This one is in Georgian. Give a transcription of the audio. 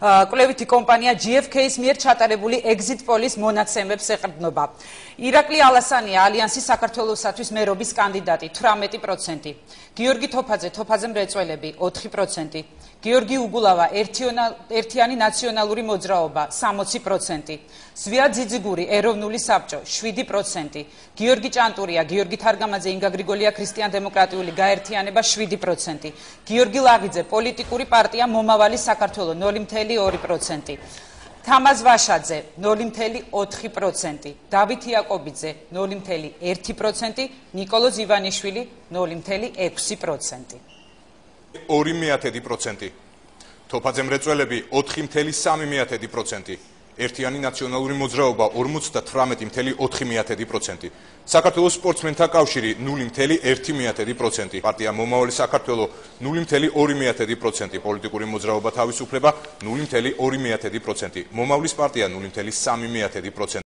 კვლევითი კომპანია GfK-ის მიერ ჩატარებული exit poll-ის მონაცემებს ეყრდნობა. ირაკლი ალასანია ალიანსის საქართველოსათვის მერობის კანდიდატი 18%, გიორგი თოფაძე მრეწველები 4%, გიორგი უგულავა ერთიანი ნაციონალური მოძრაობა 60%, ზვია ძიძიგური ეროვნული საბჭო 7%, გიორგი ჭანტურია, გიორგი თარგამაძე, ინგა გრიგოლია ქრისტიან-დემოკრატიული გაერთიანება 7%, გიორგი ლაღიძე პოლიტიკური პარტია მომავალი საქართველო 0.2%, თამაზ ვაშაძე 0.4%, დავით იაკობიძე 0.1%, ნიკოლოზ ივანიშვილი 0.6%. 2%, თოფაძე მრეწველები 4.3%, ერთიანი ნაციონალური მოძრაობა 58.4%, საქართველოს სპორტსმენთა კავშირი 0.1%, პარტია მომავალი საქართველო 0.2%, პოლიტიკური მოძრაობა თავისუფლება 0.2%, მომავლის პარტია 0.3%.